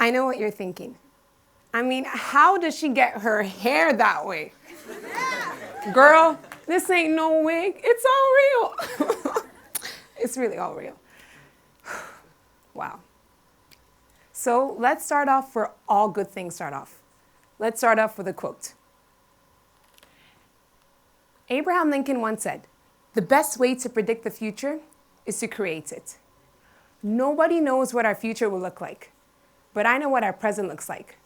I know what you're thinking. I mean, how does she get her hair that way? Girl, this ain't no wig. It's all real. It's really all real. Wow. So let's start off where all good things start off. Let's start off with a quote. Abraham Lincoln once said, "The best way to predict the future is to create it." Nobody knows what our future will look like, but I know what our present looks like.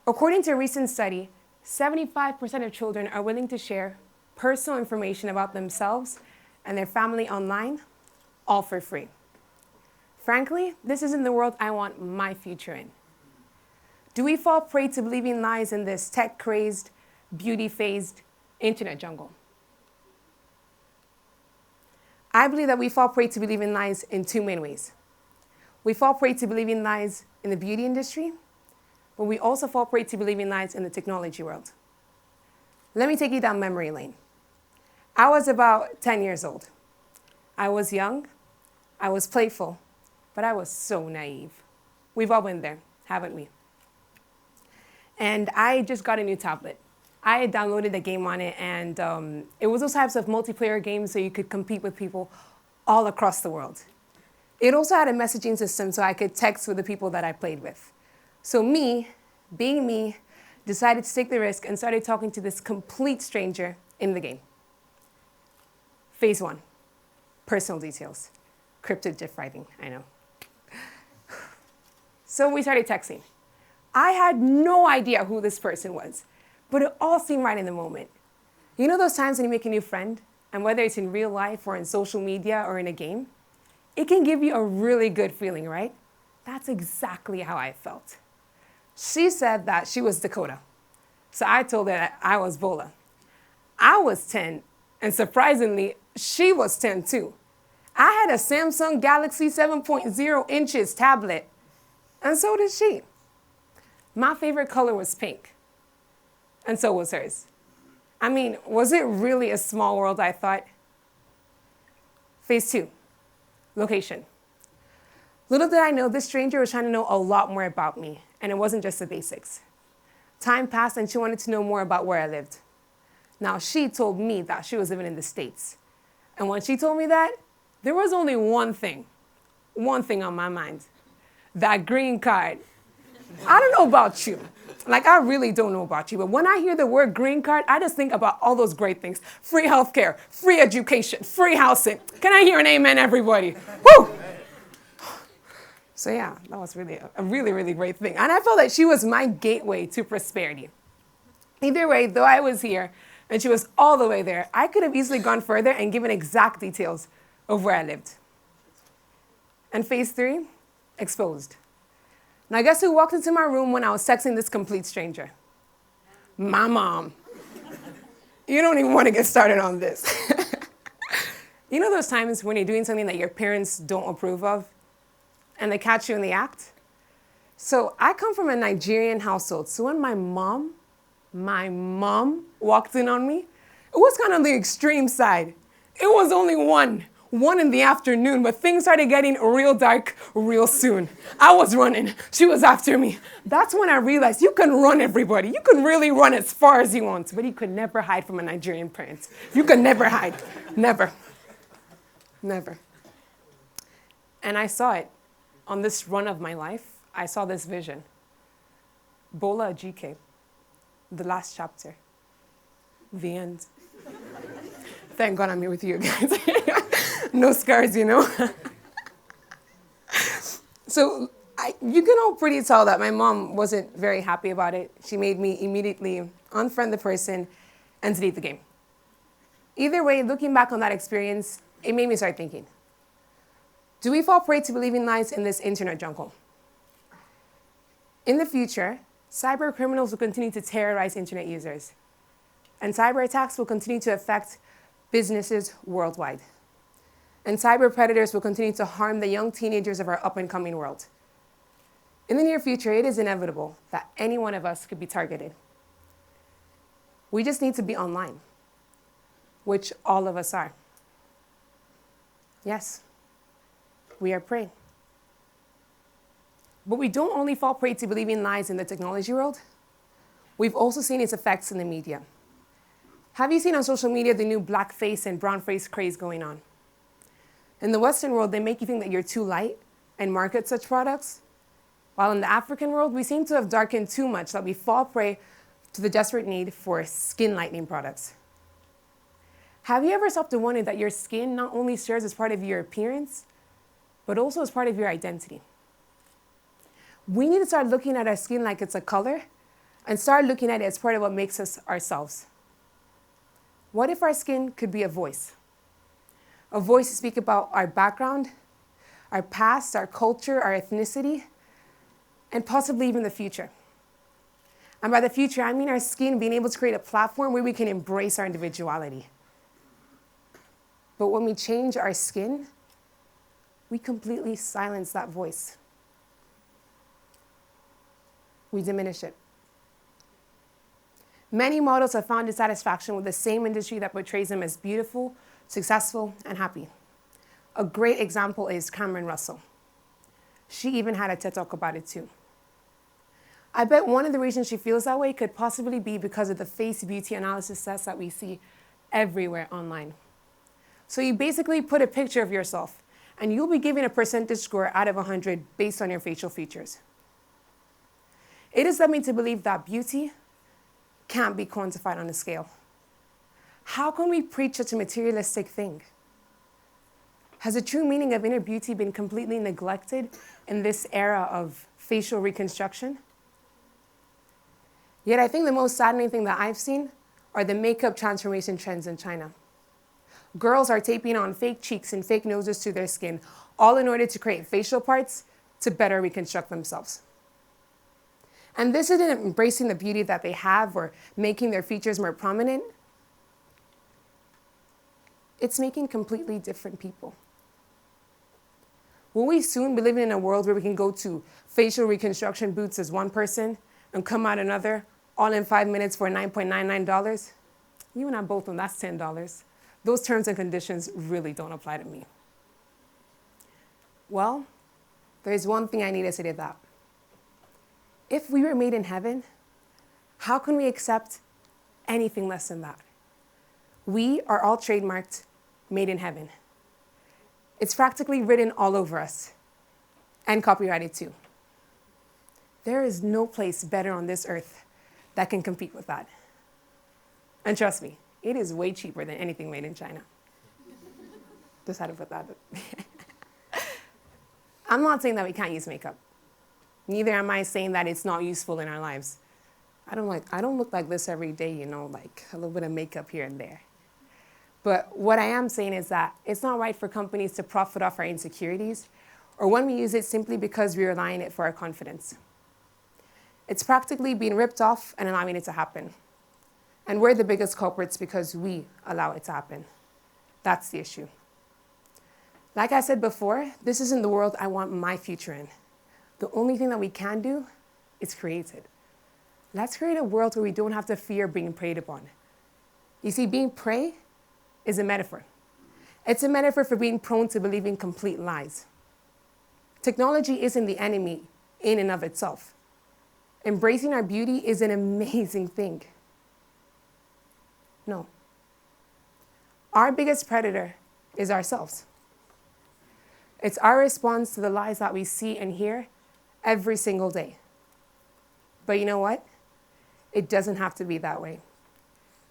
According to a recent study, 75% of children are willing to share personal information about themselves and their family online, all for free. Frankly, this isn't the world I want my future in. Do we fall prey to believing lies in this tech-crazed, beauty-phased internet jungle? I believe that we fall prey to believing lies in two main ways. We fall prey to believing lies in the beauty industry, but we also fall prey to believing lies in the technology world. Let me take you down memory lane. I was about 10 years old. I was young, I was playful, but I was so naive. We've all been there, haven't we? And I just got a new tablet. I had downloaded a game on it, and it was those types of multiplayer games so you could compete with people all across the world. It also had a messaging system so I could text with the people that I played with. So me, being me, decided to take the risk and started talking to this complete stranger in the game. Phase 1, personal details. Cryptic GIF writing, I know. So we started texting. I had no idea who this person was, but it all seemed right in the moment. You know those times when you make a new friend, and whether it's in real life or in social media or in a game, it can give you a really good feeling, right? That's exactly how I felt. She said that she was Dakota, so I told her that I was Bola. I was 10, and surprisingly, she was 10 too. I had a Samsung Galaxy 7.0 inches tablet, and so did she. My favorite color was pink, and so was hers. I mean, was it really a small world, I thought? Phase 2, location. Little did I know this stranger was trying to know a lot more about me, and it wasn't just the basics. Time passed, and she wanted to know more about where I lived. Now, she told me that she was living in the States. And when she told me that, there was only one thing on my mind. That green card. I don't know about you. Like, I really don't know about you, but when I hear the word green card, I just think about all those great things. Free healthcare, free education, free housing. Can I hear an amen, everybody? Woo! So yeah, that was really a really, really great thing. And I felt like she was my gateway to prosperity. Either way, though I was here and she was all the way there, I could have easily gone further and given exact details of where I lived. And phase 3, exposed. Now guess who walked into my room when I was texting this complete stranger? My mom. You don't even want to get started on this. You know those times when you're doing something that your parents don't approve of and they catch you in the act? So I come from a Nigerian household. So when my mom walked in on me, it was kind of the extreme side. It was only one in the afternoon, but things started getting real dark real soon. I was running. She was after me. That's when I realized you can run, everybody. You can really run as far as you want, but you could never hide from a Nigerian parent. You could never hide. Never. Never. And I saw it. On this run of my life, I saw this vision. Bola Ajike, the last chapter, the end. Thank God I'm here with you guys. No scars, you know. So you can all pretty tell that my mom wasn't very happy about it. She made me immediately unfriend the person and delete the game. Either way, looking back on that experience, it made me start thinking, do we fall prey to believing lies in this internet jungle? In the future, cyber criminals will continue to terrorize internet users, and cyber attacks will continue to affect businesses worldwide. And cyber predators will continue to harm the young teenagers of our up-and-coming world. In the near future, it is inevitable that any one of us could be targeted. We just need to be online, which all of us are. Yes, we are prey. But we don't only fall prey to believing lies in the technology world, we've also seen its effects in the media. Have you seen on social media the new blackface and brownface craze going on? In the Western world, they make you think that you're too light and market such products, while in the African world, we seem to have darkened too much that we fall prey to the desperate need for skin lightening products. Have you ever stopped to wonder that your skin not only serves as part of your appearance, but also as part of your identity? We need to start looking at our skin like it's a color and start looking at it as part of what makes us ourselves. What if our skin could be a voice? A voice to speak about our background, our past, our culture, our ethnicity, and possibly even the future. And by the future, I mean our skin being able to create a platform where we can embrace our individuality. But when we change our skin, we completely silence that voice. We diminish it. Many models have found dissatisfaction with the same industry that portrays them as beautiful, successful, and happy. A great example is Cameron Russell. She even had a TED Talk about it too. I bet one of the reasons she feels that way could possibly be because of the face beauty analysis tests that we see everywhere online. So you basically put a picture of yourself, and you'll be given a percentage score out of 100 based on your facial features. It has led me to believe that beauty can't be quantified on a scale. How can we preach such a materialistic thing? Has the true meaning of inner beauty been completely neglected in this era of facial reconstruction? Yet I think the most saddening thing that I've seen are the makeup transformation trends in China. Girls are taping on fake cheeks and fake noses to their skin, all in order to create facial parts to better reconstruct themselves. And this isn't embracing the beauty that they have or making their features more prominent. It's making completely different people. Will we soon be living in a world where we can go to facial reconstruction booths as one person and come out another, all in 5 minutes for $9.99? You and I both know that's $10. Those terms and conditions really don't apply to me. Well, there's one thing I need to say to that. If we were made in heaven, how can we accept anything less than that? We are all trademarked made in heaven. It's practically written all over us and copyrighted too. There is no place better on this earth that can compete with that. And trust me, it is way cheaper than anything made in China. Just had to put that. I'm not saying that we can't use makeup. Neither am I saying that it's not useful in our lives. I don't look like this every day, like a little bit of makeup here and there. But what I am saying is that it's not right for companies to profit off our insecurities or when we use it simply because we rely on it for our confidence. It's practically being ripped off and allowing it to happen. And we're the biggest culprits because we allow it to happen. That's the issue. Like I said before, this isn't the world I want my future in. The only thing that we can do is create it. Let's create a world where we don't have to fear being preyed upon. You see, being prey is a metaphor. It's a metaphor for being prone to believing complete lies. Technology isn't the enemy in and of itself. Embracing our beauty is an amazing thing. No. Our biggest predator is ourselves. It's our response to the lies that we see and hear every single day. But you know what? It doesn't have to be that way.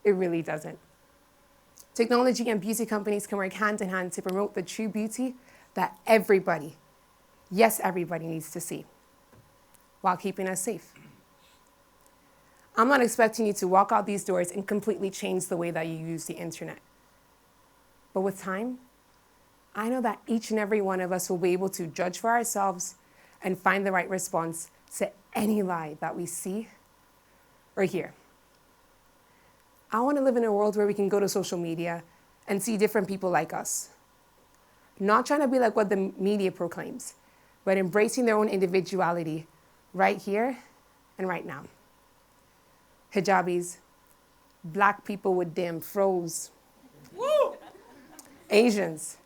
It really doesn't. Technology and beauty companies can work hand in hand to promote the true beauty that everybody, yes, everybody needs to see, while keeping us safe. I'm not expecting you to walk out these doors and completely change the way that you use the internet. But with time, I know that each and every one of us will be able to judge for ourselves and find the right response to any lie that we see or hear. I want to live in a world where we can go to social media and see different people like us. Not trying to be like what the media proclaims, but embracing their own individuality right here and right now. Hijabis, black people with damn froze, Asians,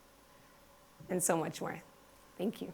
and so much more. Thank you.